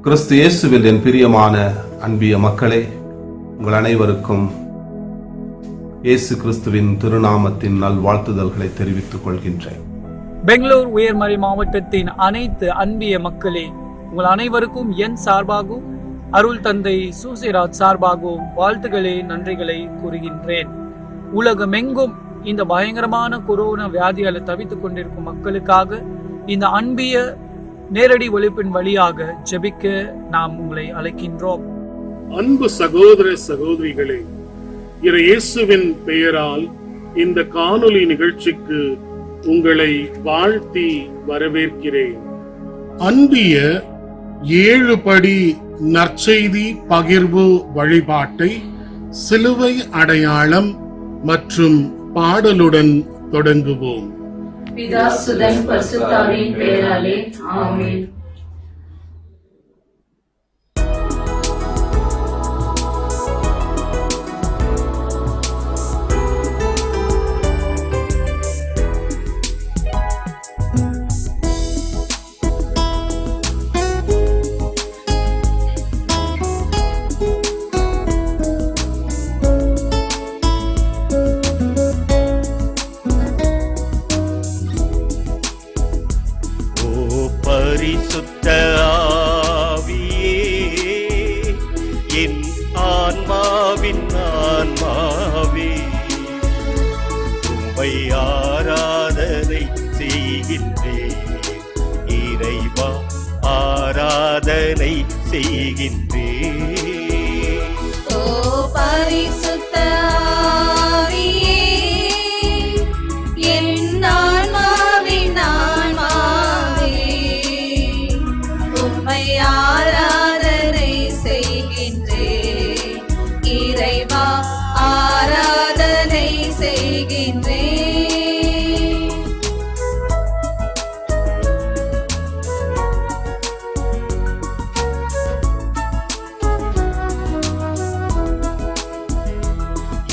கிறிஸ்து இயேசுவில் என் பிரியமான அன்பிய மக்களே, உங்கள் அனைவருக்கும் இயேசு கிறிஸ்துவின் திருநாமத்தின் நல்வாழ்த்துதல்களை தெரிவித்துக் கொள்கின்றேன். பெங்களூர் உயர்மறை மாவட்டத்தின் அனைத்து அன்பிய மக்களே, உங்கள் அனைவருக்கும் என் சார்பாகவும் அருள் தந்தை சூசிராஜ் சார்பாகவும் வாழ்த்துக்களை நன்றிகளை கூறுகின்றேன். உலகமெங்கும் இந்த பயங்கரமான கொரோனா வியாதியால் தவித்துக் கொண்டிருக்கும் மக்களுக்காக இந்த அன்பிய நேரடி ஒலிப்பின் வழியாக ஜெபிக்க நாம் உங்களை அழைக்கின்றோம். அன்பு சகோதர சகோதரிகளே, இயேசுவின் பெயரால் இந்த காணொளி நிகழ்ச்சிக்கு உங்களை வாழ்த்தி வரவேற்கிறேன். அன்பிய 7 படி நற்செய்தி பகிர்வு வழிபாட்டை சிலுவை அடையாளம் மற்றும் பாடலுடன் தொடங்குவோம். பிதா சுதன் பரிசுத்தாவின் பெயராலே ஆமென். பரிசுத்த ஆவியே, என் ஆன்மாவின் ஆன்மாவே, உம்மை ஆராதனை செய்கின்றேன். இறைவா, ஆராதனை செய்கின்றேன். ஓ பரிசுத்த ஆவியே, என் ஆன்மாவின் ஆன்மாவே, உம்மை ஆராதனை செய்கின்றேன். இறைவா, ஆராதனை செய்கின்றேன்.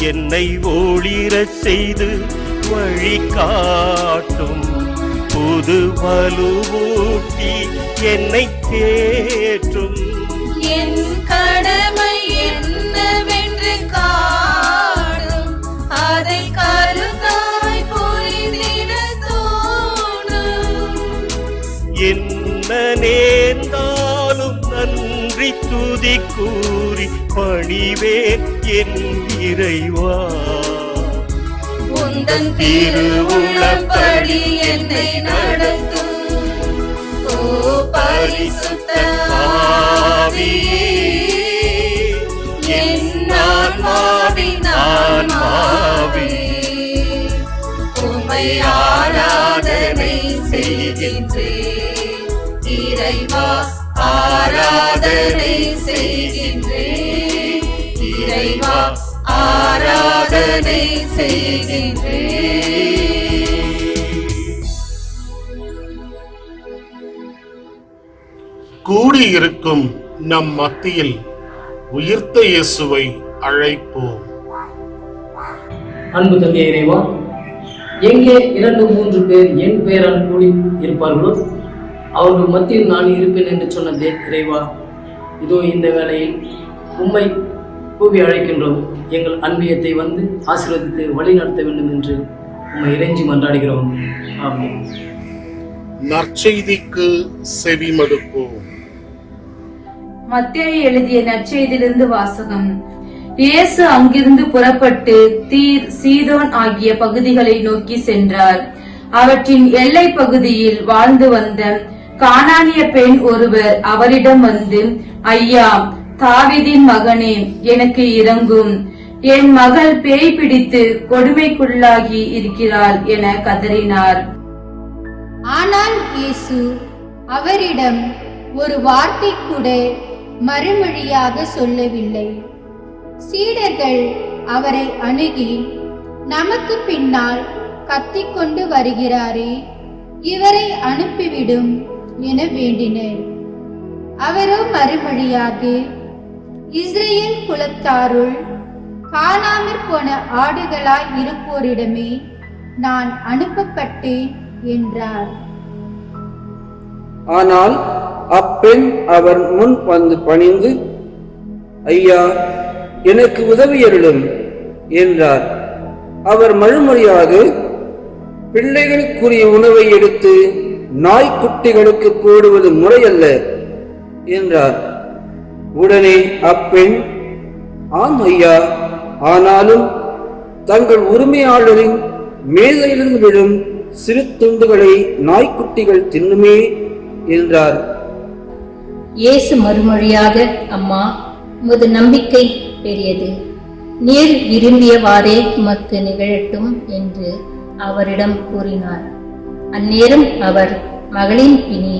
என்னை ஒளிரச் செய்து வழி காட்டும், புது வலுவூட்டி என்னை தேற்றும். என் கடமை என்னவென்று காணும், அதை கருத்தாய் புரிந்திட தோணும். என்ன நேர்ந்தாலும் நன்றி துதி கூறி பணிவேன் என் இறைவா. உந்தன் திருவுளப்படி என்னை நடத்தும். ஓ பரிசுத்த ஆவியே, என் ஆன்மாவின் ஆன்மாவே, உம்மை ஆராதனை செய்கின்றேன். இறைவா, ஆராதனை செய்கின்றேன். இறைவா, ஆராதனை செய்கின்றேன். கூடியிருக்கும் நம் மத்தியில் உயிர்த்த இயேசுவை அழைப்போம். அன்பு தந்தை இறைவா, எங்கே 2-3 பேர் என் பெயரால் கூடி இருப்பார்களோ அவர்கள் மத்தியில் நான் இருப்பேன் என்று சொன்ன இறைவா, இதோ இந்த வேளையில் உம்மை கூவி அழைக்கின்றோம். எங்கள் அன்பியத்தை வந்து ஆசீர்வதித்து வழி நடத்த வேண்டும் என்று உம்மை இறைஞ்சி மன்றாடுகிறோம். ஆமென். நற்செய்திக்கு செவிமடுப்போம். மத்தேயு எழுதிய நற்செய்தியிலிருந்து வாசகம். இயேசு அங்கிருந்து புறப்பட்டு தீர், சீதோன் ஆகிய பகுதிகளை நோக்கி சென்றார். அவற்றின் எல்லை பகுதியில் வாழ்ந்து வந்த கானானிய பெண் ஒருவர் அவரிடம் வந்து, ஐயா, தாவீதின் மகனே, எனக்கு இரங்கும். என் மகள் பேய் பிடித்து கொடுமைக்குள்ளாகி இருக்கிறாள் என கதறினார். ஆனால் இயேசு அவரிடம் ஒரு வார்த்தை கூட மறுமொழியாக சொல்லவில்லை. சீடர்கள் அவரை அணுகி, நமக்கு பின்னால் கத்திக்கொண்டு வருகிறாரே, இவரை அனுப்பிவிடும் என வேண்டினர். அவரோ மறுமொழியாக, இஸ்ரேல் குலத்தாருள் காணாமற் போன ஆடுகளாய் இருப்போரிடமே நான் அனுப்பப்பட்டேன் என்றார். ஆனால் அப்பெண் அவர் முன் வந்து பணிந்து, ஐயா, எனக்கு உதவியருளும் என்றார். அவர் மறுமொழியாக, பிள்ளைகளுக்குரிய உணவை எடுத்து நாய்க்குட்டிகளுக்கு போடுவது முறையல்ல என்றார். உடனே அப்பெண், ஆம் ஐயா, ஆனாலும் தங்கள் உரிமையாளரின் மேதையிலிருந்து விழும் சிறு துண்டுகளை நாய்க்குட்டிகள் தின்னுமே என்றார். இயேசு மறுமொழியாக, அம்மா, உமது நம்பிக்கை பெரியது, நீர் விரும்பியவாறே உமக்கு நிகழட்டும் என்று அவரிடம் கூறினார். அந்நேரம் அவர் மகளின் பிணி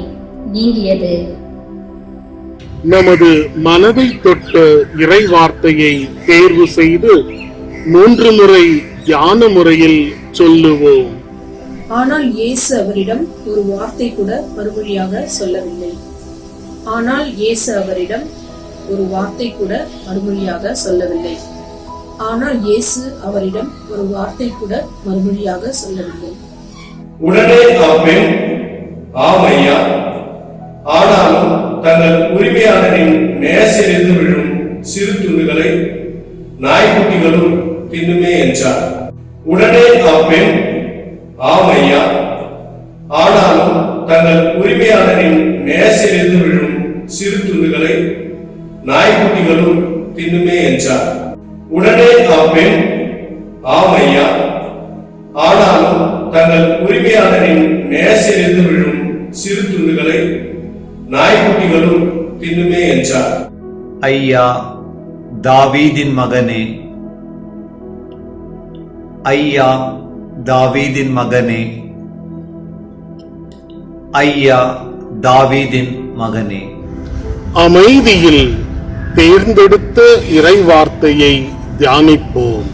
நீங்கியது. நமது மனதை தொட்ட இறை வார்த்தையை தேர்வு செய்து 3 முறை தியான முறையில் சொல்லுவோம். ஆனால் இயேசு அவரிடம் ஒரு வார்த்தை கூட மறுமொழியாக சொல்லவில்லை. ஆனால் இயேசு அவரிடம் ஒரு வார்த்தை கூட மறுமொழியாக சொல்லவில்லை. ஆனால் இயேசு அவரிடம் ஒரு வார்த்தை கூட மறுமொழியாக சொல்லவில்லை. உடனே அப்பெண், ஆம் ஐயா, ஆனாலும் தங்கள் உரிமையாளரின் மேசிலிருந்து விழும் சிறு துண்டுகளை நாய்க்குட்டிகளும் தின்னுமே என்றார். உடனே அப்பெண், ஆம் ஐயா, ஆனாலும் தங்கள் உரிமையாளரின் மேசிலிருந்து விழும் சிறு துண்டுகளை நாய்க்குட்டிகளும் தின்னுமே என்றார். உடனே அப்பெண், ஆம் ஐயா, ஆனாலும் தங்கள் உரிமையாளரின் மேசிலிருந்து விழும் சிறு துண்டுகளை நாய்க்குட்டிகளும் தின்னுமே என்றார். ஐயா, தாவீதின் மகனே, ஐயா, தாவீதின் மகனே, ஐயா, தாவீதின் மகனே. அமைதியில் தேர்ந்தெடுத்த இறை வார்த்தையை தியானிப்போம்.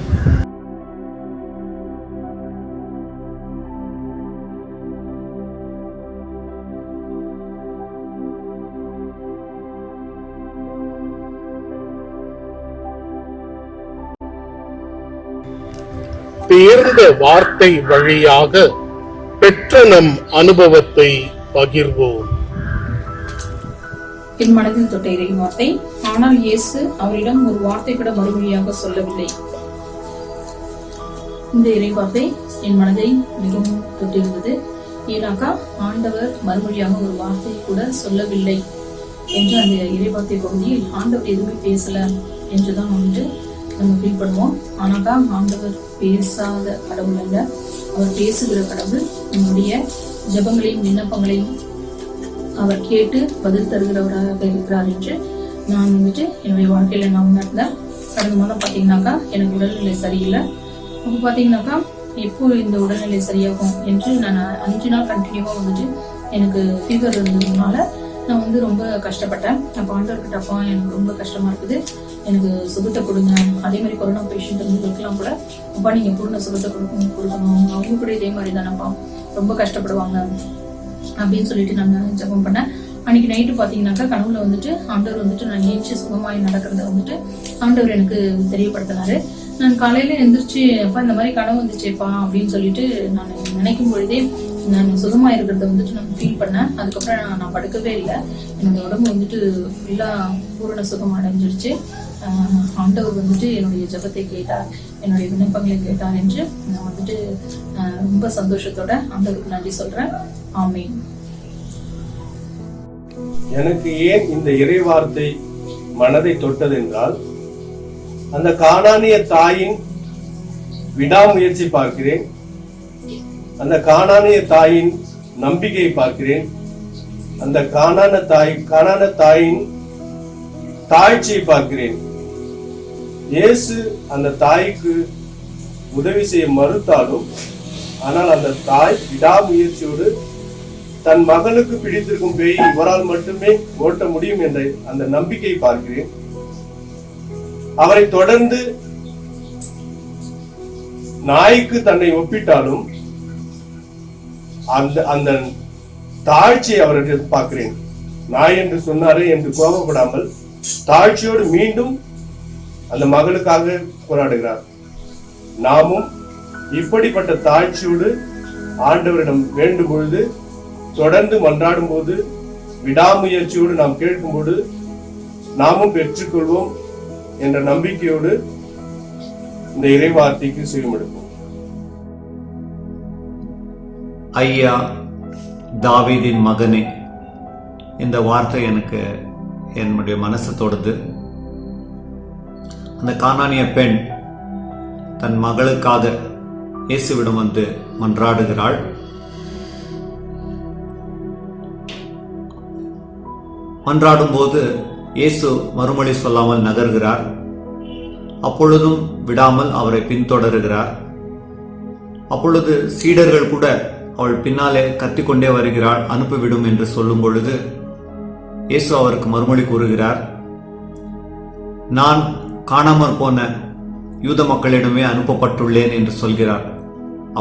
தேர்ந்த வார்த்தை வழியாக பெற்ற நம் அனுபவத்தை பகிர்வோம். என் மனதில் தொட்ட இறை வார்த்தை. ஆனால் இயேசு அவரிடம் ஒரு வார்த்தை கூட மறுமொழியாக சொல்லவில்லை. இந்த இறை வார்த்தை என் மனதை மிகவும் தொட்டிருந்தது. ஏன்னாக்கா ஆண்டவர் மறுமொழியாக ஒரு வார்த்தை கூட சொல்லவில்லை என்று அந்த இறை வார்த்தை பகுதியில் ஆண்டவர் எதுவுமே பேசல என்றுதான் நம்ம ஃபீல் பண்ணுவோம். ஆனாக்கா ஆண்டவர் பேசாத கடவுள் அல்ல, அவர் பேசுகிற கடவுள். நம்முடைய ஜெபங்களையும் விண்ணப்பங்களையும் அவர் கேட்டு பதில் தருகிறவராக இருக்கிறார் என்று நான் என்னுடைய வாழ்க்கையில நான் உணர்ந்தேன். கடந்த மாதம் பாத்தீங்கன்னாக்கா எனக்கு உடல்நிலை சரியில்லை. அப்போ பாத்தீங்கன்னாக்கா எப்போ இந்த உடல்நிலை சரியாகும் என்று நான் 5 நாள் கண்டினியூவா எனக்கு ஃபீவர் இருந்ததுனால நான் ரொம்ப கஷ்டப்பட்டேன். அப்போ ஆண்டவர்கிட்ட, அப்பா எனக்கு ரொம்ப கஷ்டமா இருக்குது, எனக்கு சுகத்தை கொடுங்க. அதே மாதிரி கொரோனா பேஷண்ட் இருந்ததுக்கெல்லாம் கூட, அப்பா நீங்க பூர்ண சுகத்தை கொடுக்கணும், அவங்க கூட இதே மாதிரி தானப்பா ரொம்ப கஷ்டப்படுவாங்க அப்படின்னு சொல்லிட்டு நான் ஜெபம் பண்ணேன். அன்னைக்கு நைட்டு பாத்தீங்கன்னாக்கா கனவுல ஆண்டவர் நான் ஏஞ்சி சுகமாய் நடக்கிறத ஆண்டவர் எனக்கு தெரியப்படுத்தினாரு. நான் காலையில எந்திரிச்சு, அப்பா இந்த மாதிரி கனவு வந்துச்சேப்பா அப்படின்னு சொல்லிட்டு நான் நினைக்கும் பொழுதே நான் சுகமா இருக்கிறத நான் ஃபீல் பண்ணேன். அதுக்கப்புறம் நான் படுக்கவே இல்லை. என்னோட உடம்பு ஃபுல்லா பூரண சுகம் அடைஞ்சிருச்சு. ஆண்டவர் என்னுடைய ஜெபத்தை கேட்டார், என்னுடைய விண்ணப்பங்களை கேட்டார் என்று நான் ரொம்ப சந்தோஷத்தோட ஆண்டவருக்கு நன்றி சொல்றேன். ஆமீன். எனக்கு ஏன் இந்த இறை வார்த்தை மனதை தொட்டது என்றால், அந்த கானானிய தாயின் விடாமுயற்சி பார்க்கிறேன், அந்த கானானிய தாயின் நம்பிக்கையை பார்க்கிறேன், அந்த கானான தாயின் தாழ்ச்சியை பார்க்கிறேன். இயேசு அந்த தாய்க்கு உதவி செய்ய மறுத்தாலும், ஆனால் அந்த தாய் விடாமுயற்சியோடு தன் மகளுக்கு பிடித்திருக்கும் பேய் இவரால் மட்டுமே ஓட்ட முடியும் என்ற அந்த நம்பிக்கையை பார்க்கிறேன். அவரை தொடர்ந்து நாய்க்கு தன்னை ஒப்பிட்டாலும் அந்த தாழ்ச்சியை அவருக்கு பார்க்கிறேன். நாய் என்று சொன்னாரே என்று கோபப்படாமல் தாழ்ச்சியோடு மீண்டும் அந்த மகளுக்காக போராடுகிறார். நாமும் இப்படிப்பட்ட தாழ்ச்சியோடு ஆண்டவரிடம் வேண்டும் பொழுது, தொடர்ந்து மன்றாடும் போது விடாமுயற்சியோடு நாம் கேட்கும்போது நாமும் பெற்றுக்கொள்வோம் என்ற நம்பிக்கையோடு இந்த இறைவார்த்தைக்கு செவிமடுப்போம். ஐயா தாவீதின் மகனே, இந்த வார்த்தை எனக்கு என்னுடைய மனசு தொடுது. அந்த கானானிய பெண் தன் மகளுக்காக இயேசுவிடம் வந்து மன்றாடுகிறாள். மன்றாடும் போது இயேசு மறுமொழி சொல்லாமல் நகர்கிறார். அப்பொழுதும் விடாமல் அவரை பின்தொடருகிறார். அப்பொழுது சீடர்கள் கூட அவள் பின்னாலே கத்திக்கொண்டே வருகிறாள், அனுப்பிவிடும் என்று சொல்லும் பொழுது இயேசு அவருக்கு மறுமொழி கூறுகிறார், நான் காணாமற் போன யூத மக்களிடமே அனுப்பப்பட்டுள்ளேன் என்று சொல்கிறார்.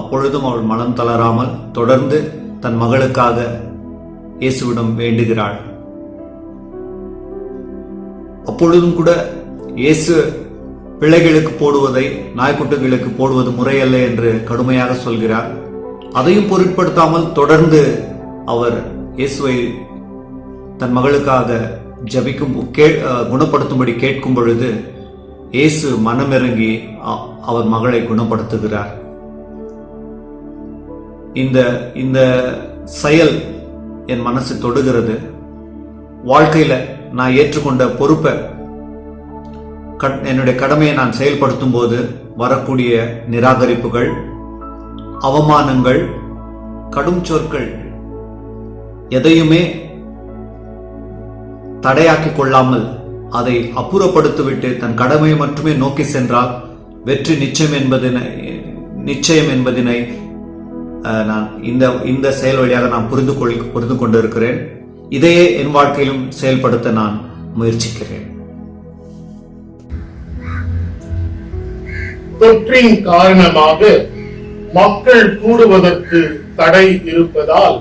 அப்பொழுதும் அவள் மனம் தளராமல் தொடர்ந்து தன் மகளுக்காக இயேசுவிடம் வேண்டுகிறாள். அப்பொழுதும் கூட இயேசு பிள்ளைகளுக்கு போடுவதை நாய்க்குட்டிகளுக்கு போடுவது முறையல்ல என்று கடுமையாக சொல்கிறார். அதையும் பொருட்படுத்தாமல் தொடர்ந்து அவர் இயேசுவை தன் மகளுக்காக ஜபிக்கும் குணப்படுத்தும்படி கேட்கும் பொழுது இயேசு மனமிறங்கி அவர் மகளை குணப்படுத்துகிறார். இந்த செயல் என் மனசு தொடுகிறது. வாழ்க்கையில நான் ஏற்றுக்கொண்ட பொறுப்பை, என்னுடைய கடமையை நான் செயல்படுத்தும் போது வரக்கூடிய நிராகரிப்புகள், அவமானங்கள், கடும் சொற்கள் எதையுமே தடையாக்கிக் கொள்ளாமல் அதை அப்புறப்படுத்திவிட்டு தன் கடமையை மட்டுமே நோக்கி சென்றால் வெற்றி நிச்சயம் என்பதனை நான் இந்த செயல் வழியாக நான் புரிந்து கொண்டிருக்கிறேன். இதையே என் வாழ்க்கையிலும் செயல்படுத்த நான் முயற்சிக்கிறேன். தொற்றின் காரணமாக மக்கள் கூடுவதற்கு தடை இருப்பதால்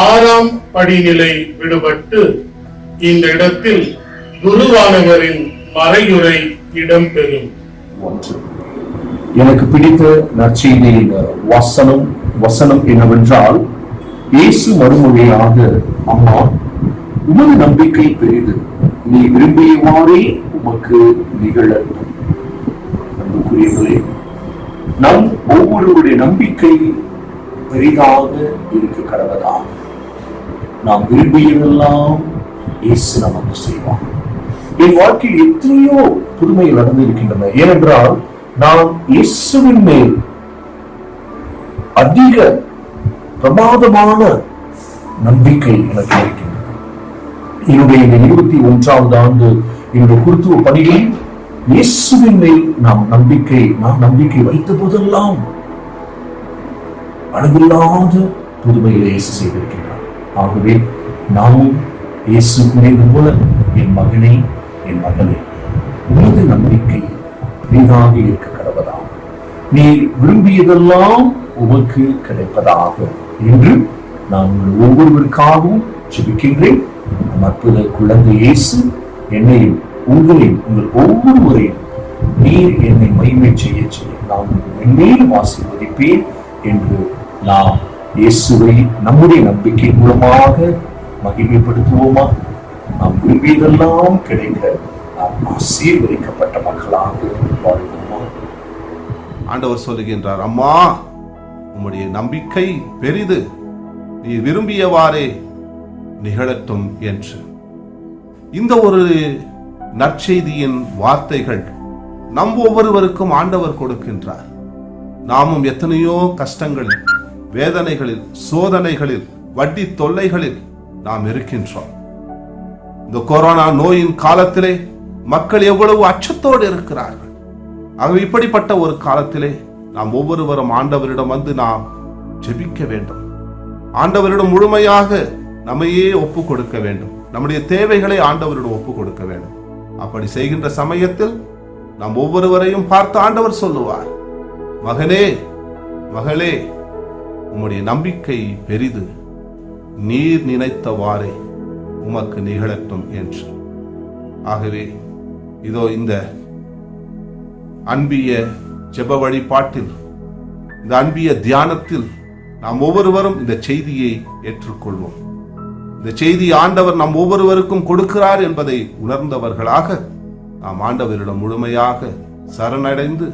6ஆம் படிநிலை விடுபட்டு இந்த இடத்தில் குருவானவரின் மறையுரை இடம்பெறும். எனக்கு பிடித்த நற்செய்தியின் வசனம் என்னவென்றால், இயேசு மறுமொழியாக, அம்மா, உமது நம்பிக்கை பெரிது, நீ விரும்பியவாறே உமக்கு நிகழட்டும். அன்புக்குரியவர்களே, நம் ஒவ்வொருவருடைய நம்பிக்கை பெரிதாக இருக்க கடவதாக. நாம் விரும்பியதெல்லாம் இயேசு நமக்கு செய்வார். என் வாழ்க்கையில் எத்தனையோ புதுமைகள் நடந்திருக்கின்றன. ஏனென்றால் நான் இயேசுவின் மேல் அதிக பிரமாதமான நம்பிக்கை எனக்கு இருக்கின்றது. என்னுடைய இந்த 21வது ஆண்டு என்னுடைய குருத்துவ பணியில் இயேசுவின் மேல் நான் நம்பிக்கை வைத்த போதெல்லாம் அளவில்லாத புதுமைகளை இயேசு செய்திருக்கின்றார். ஆகவே நாமும் இயேசு கூறியது போல, என் மகனே, என் மகளே, உனது நம்பிக்கை பெரிதாக இருக்க கடவதாக, நீ விரும்பியதெல்லாம் உமக்கு கிடைப்பதாக என்று நான் ஒவ்வொருவருக்காகவும் ஜெபிக்கின்றேன். நம் அற்புத குழந்தை இயேசு என்னையும் உங்கள் ஒவ்வொருவரையும் நீர் என்னை மகிமை செய்ய நான் மென்மேலும் ஆசீர்வதிப்பேன் என்று நாம் இயேசுவை நம்முடைய நம்பிக்கை மூலமாக மகிமைப்படுத்துவோமா? நாம் விரும்பியதெல்லாம் கிடைக்க நாம் ஆசீர்வதிக்கப்பட்ட மக்களாக வாழ்வோமா? ஆண்டவர் சொல்லுகின்றார், அம்மா, உம்முடைய நம்பிக்கை பெரிது, நீ விரும்பியவாறே நிகழட்டும் என்று. இந்த ஒரு நற்செய்தியின் வார்த்தைகள் நம் ஒவ்வொருவருக்கும் ஆண்டவர் கொடுக்கின்றார். நாமும் எத்தனையோ கஷ்டங்களில், வேதனைகளில், சோதனைகளில், வட்டி தொல்லைகளில் நாம் இருக்கின்றோம். இந்த கொரோனா நோயின் காலத்திலே மக்கள் எவ்வளவு அச்சத்தோடு இருக்கிறார்கள். ஆகவே இப்படிப்பட்ட ஒரு காலத்திலே நாம் ஒவ்வொருவரும் ஆண்டவரிடம் வந்து நாம் ஜெபிக்க வேண்டும். ஆண்டவரிடம் முழுமையாக நம்மையே ஒப்பு கொடுக்க வேண்டும். நம்முடைய தேவைகளை ஆண்டவரிடம் ஒப்பு கொடுக்க வேண்டும். அப்படி செய்கின்ற சமயத்தில் நாம் ஒவ்வொருவரையும் பார்த்து ஆண்டவர் சொல்லுவார், மகனே, மகளே, உம்முடைய நம்பிக்கை பெரிது, நீர் நினைத்தவாறே உமக்கு நிகழட்டும் என்று. ஆகவே இதோ இந்த அன்பிய ஜெப வழிபாட்டில், இந்த அன்பிய தியானத்தில் நாம் ஒவ்வொருவரும் இந்த செய்தியை ஏற்றுக்கொள்வோம். இந்த செய்தி ஆண்டவர் நம் ஒவ்வொருவருக்கும் கொடுக்கிறார் என்பதை உணர்ந்தவர்களாக நாம் ஆண்டவரிடம் முழுமையாக சரணடைந்து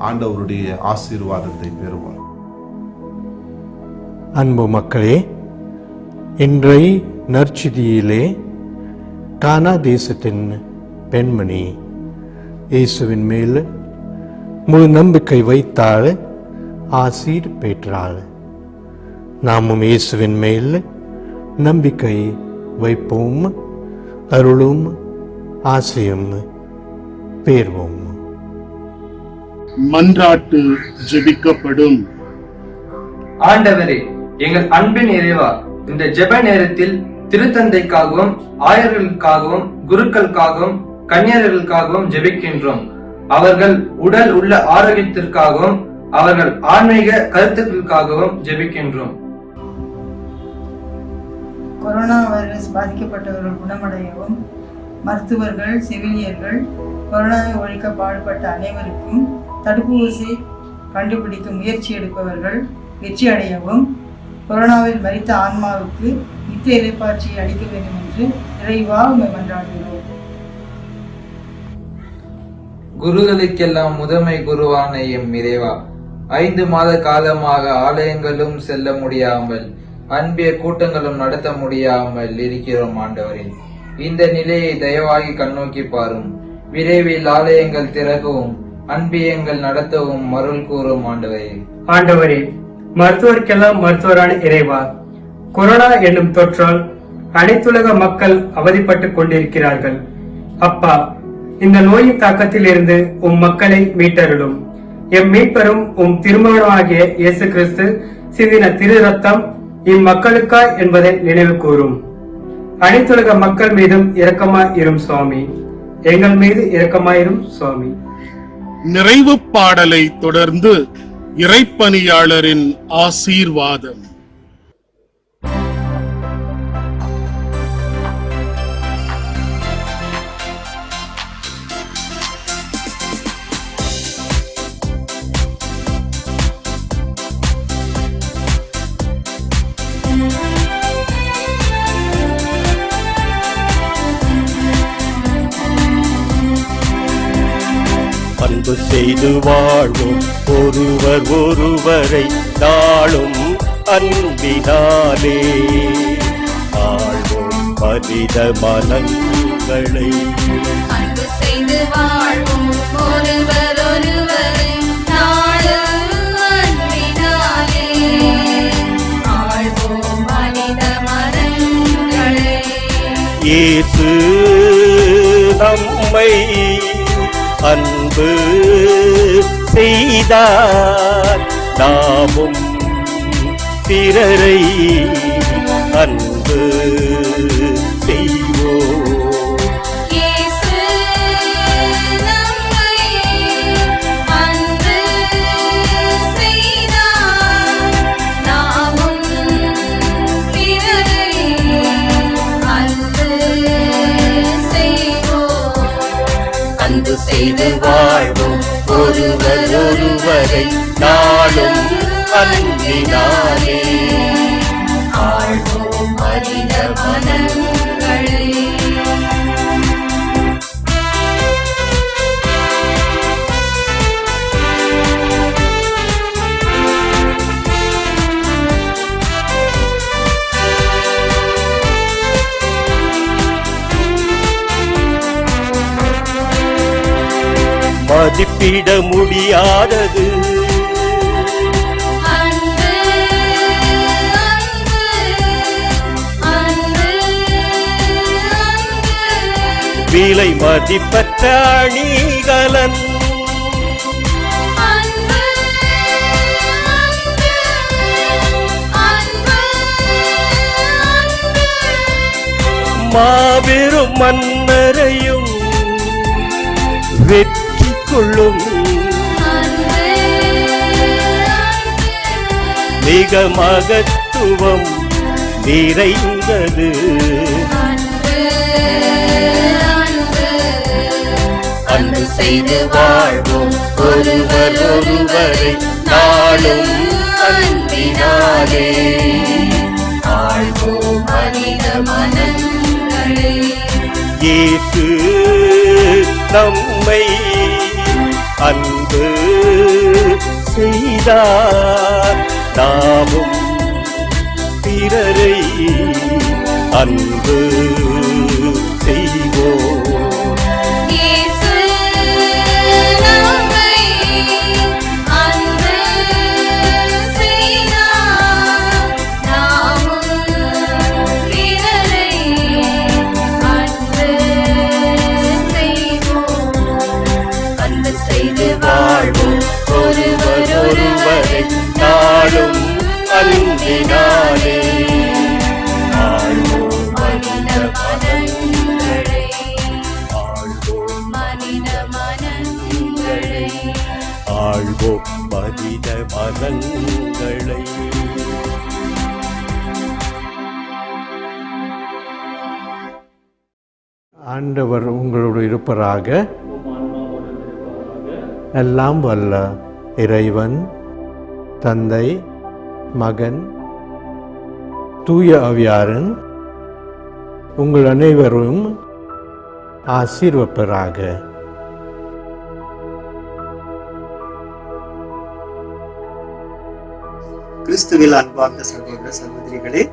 ஆண்டவருடைய ஆசீர்வாதத்தை பெறுவோம். அன்பு மக்களே, இன்றைய நற்செய்தியிலே கானா தேசத்தின் பெண்மணி இயேசுவின் மேல் முழு நம்பிக்கை வைத்தால் ஆசீர் பெற்றாள். நாமும் இயேசுவின் மேல் நம்பிக்கை வைப்போம், அருளும் ஆசையும் பெறுவோம். மன்றாட்டு ஜெபிக்கப்படும். ஆண்டவரே, எங்கள் அன்பின் இறைவா, இந்த ஜெப நேரத்தில் திருத்தந்தைக்காகவும் ஆயர்களுக்காகவும் குருக்களுக்காகவும் கன்னியர்களுக்காகவும் ஜெபிக்கின்றோம். அவர்கள் உடல் உள்ள ஆரோக்கியத்திற்காகவும் அவர்கள் ஆன்மீக கருத்துக்களுக்காகவும் ஜெபிக்கின்றோம். கொரோனா வைரஸ் பாதிக்கப்பட்டவர்கள் குணமடையவும், மருத்துவர்கள், செவிலியர்கள், கொரோனாவை ஒழிக்க பாடுபட்ட அனைவருக்கும் தடுப்பூசி கண்டுபிடிக்க முயற்சி எடுப்பவர்கள் வெற்றி அடையவும், கொரோனாவில் மரித்த ஆன்மாவுக்கு நித்திய இறைப்பாட்சியை அளிக்க வேண்டும் என்று இறைவா மன்றாடுகிறோம். குருகளுக்கெல்லாம் முதன்மை குருவான எம் இறைவா, 5 மாத காலமாக ஆலயங்களும் செல்ல முடியாமல் அன்பிய கூட்டங்களும் நடத்த முடியாமல் இருக்கிறோம். ஆண்டவரே, இந்த நிலையை தயவாகி கண்ணோக்கி பாரும். விரைவில் ஆலயங்கள் திறக்கவும் அன்பியங்கள் நடத்தவும் அருள் கூறும். ஆண்டவரே, மருத்துவருக்கெல்லாம் மருத்துவரான இறைவா, கொரோனா என்னும் தொற்றால் அனைத்துலக மக்கள் அவதிப்பட்டுக் கொண்டிருக்கிறார்கள். அப்பா, இந்த நோயின் தாக்கத்தில் இருந்து உம் மக்களை மீட்டருளும். எம் மீட்பரும் உம் திருமகனாகிய இயேசு கிறிஸ்து சிந்தின திரு ரத்தம் இம்மக்களுக்கா என்பதை நினைவு கூறும். அனைத்துலக மக்கள் மீதும் இரக்கமாயிரும் சுவாமி. எங்கள் மீது இரக்கமாயிரும் சுவாமி. நிறைவு பாடலை தொடர்ந்து இறைப்பணியாளரின் ஆசீர்வாதம். அன்பு செய்து வாழ்வோம் ஒருவர் ஒருவரை நாளும் அன்பினாலே ஆழ்வோம் மனித மனங்களை. அன்பு செய்து வாழ்வோம் ஒருவர் ஒருவரை நாளும் அன்பினாலே ஆழ்வோம் மனித மனங்களை. இயேசு நம்மை அன்பு செய்தார், நாமும் பிறரை அன்பு செய்வோம். இயேசு நம்மை அன்பு செய்தார், நாமும் பிறரை அன்பு செய்வோம். அன்பு செய்து வாழ்வோம் ஒருவர் ஒருவரை நாளும் அன்பினாலே ஆழ்வோம் மனித மனங்களை. மதிப்பிட முடியாதது அன்பு அன்பு அன்பு அன்பு. விலை மதிப்பற்ற அணிகலன். அன்பு அன்பு அன்பு அன்பு. மாபெரும் மன்னரையும் வெற்றி கொள்ளும் மிக மகத்துவம் நிறைந்தது. அன்பு செய்து வாழ்வோம் ஒருவர் ஒருவரை நாளும் அன்பினாலே ஆழ்வோம் மனித மனங்களே இயேசு நம்மை அன்பு செய்தார், நாமும் பிறரை அன்பு செய்வோம். இயேசு நம்மை அன்பு செய்தார், நாமும் பிறரை அன்பு செய்வோம். அன்பு செய்து வாழ்வோம் ஒருவரொருவரை நாளும் அன்பினாலே. ஆழ்வோம் மனித மனங்களை, ஆழ்வோம் மனித மனங்களை, ஆழ்வோம் மனித மனங்களை. ஆண்டவர் உங்களோடு இருப்பராக. எல்லாம் வல்ல இறைவன் தந்தை மகன் தூய ஆவியாரின் உங்கள் அனைவரும் ஆசீர்வப்பராக. கிறிஸ்துவில் அன்பார்ந்த சகோதர சகோதரிகளே,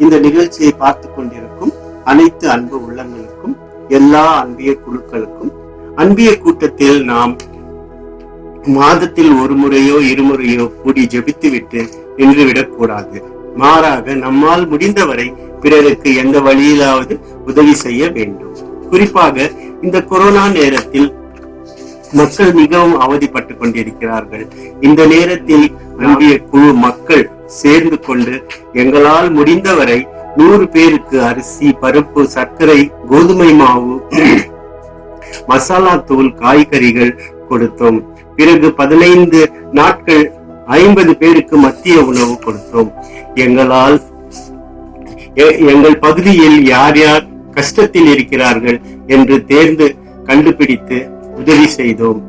இந்த நிகழ்ச்சியை பார்த்து கொண்டிருக்கும் அனைத்து அன்பு உள்ளங்களுக்கும், எல்லா அன்பிய குழுக்களுக்கும், அன்பிய கூட்டத்தில் நாம் மாதத்தில் ஒரு முறையோ இருமுறையோ கூடி ஜெபித்துவிட்டு நின்றுவிடக் கூடாது. மாறாக நம்மால் முடிந்தவரை பிறருக்கு எந்த வழியிலாவது உதவி செய்ய வேண்டும். குறிப்பாக இந்த கொரோனா நேரத்தில் மக்கள் மிகவும் அவதிப்பட்டு கொண்டிருக்கிறார்கள். இந்த நேரத்தில் அன்பிய குழு மக்கள் சேர்ந்து கொண்டு எங்களால் முடிந்தவரை 100 பேருக்கு அரிசி, பருப்பு, சர்க்கரை, கோதுமை மாவு, மசாலா தூள், காய்கறிகள் கொடுத்தோம். பிறகு 15 நாட்கள் 50 பேருக்கு மதிய உணவு கொடுத்தோம். எங்கள் பகுதியில் யார் யார் கஷ்டத்தில் இருக்கிறார்கள் என்று தேர்ந்து கண்டுபிடித்து உதவி செய்தோம்.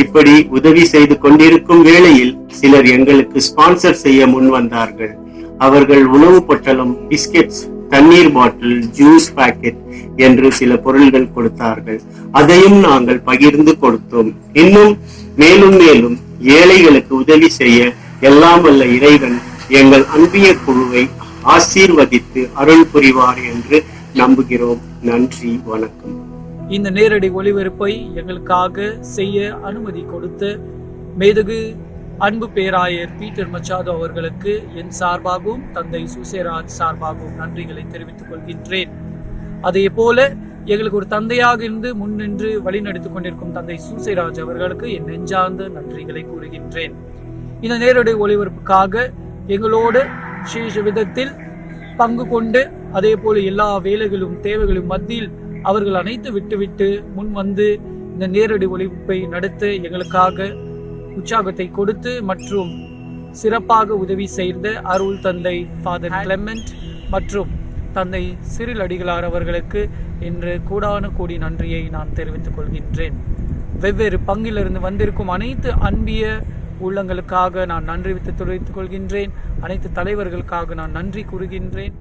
இப்படி உதவி செய்து கொண்டிருக்கும் வேளையில் சிலர் எங்களுக்கு ஸ்பான்சர் செய்ய முன் வந்தார்கள். அவர்கள் உணவு பொட்டலம், பிஸ்கெட்ஸ், தண்ணீர் பாட்டில், ஜூஸ் பாக்கெட் என்று சில பொருள்கள் கொடுத்தார்கள். அதையும் நாங்கள் பகிர்ந்து கொடுத்தோம். இன்னும் மேலும் மேலும் ஏழைகளுக்கு உதவி செய்ய எல்லாம் வல்ல இறைவன் எங்கள் அன்பிய குழுவை ஆசீர்வதித்து அருள் புரிவார் என்று நம்புகிறோம். நன்றி, வணக்கம். இந்த நேரடி ஒளிபரப்பை எங்களுக்காக செய்ய அனுமதி கொடுத்த மேதகு அன்பு பேராயர் பீட்டர் மச்சாதோ அவர்களுக்கு என் சார்பாகவும் தந்தை சுசேராஜ் சார்பாகவும் நன்றிகளை தெரிவித்துக் கொள்கின்றேன். அதே போல எங்களுக்கு ஒரு தந்தையாக இருந்து முன்னின்று வழிநடத்திக் கொண்டிருக்கும் தந்தை சுசேராஜ் அவர்களுக்கு என் நெஞ்சார்ந்த நன்றிகளை கூறுகின்றேன். இந்த நேரடி ஒளிபரப்புக்காக எங்களோடு விசேஷ விதத்தில் பங்கு கொண்டு அதே போல எல்லா வேலைகளும் தேவைகளும் மத்தியில் அவர்கள் அனைத்து விட்டுவிட்டு முன் வந்து இந்த நேரடி ஒளிபரப்பை நடத்த எங்களுக்காக உற்சாகத்தை கொடுத்து மற்றும் சிறப்பாக உதவி செய்த அருள் தந்தை ஃபாதர் கிளெமெண்ட் மற்றும் தந்தை சிறில் அடிகளார் அவர்களுக்கு இன்று கோடான கோடி நன்றியை நான் தெரிவித்துக் கொள்கின்றேன். வெவ்வேறு பங்கிலிருந்து வந்திருக்கும் அனைத்து அன்பிய உள்ளங்களுக்காக நான் நன்றி தெரிவித்துக் கொள்கின்றேன். அனைத்து தலைவர்களுக்காக நான் நன்றி கூறுகின்றேன்.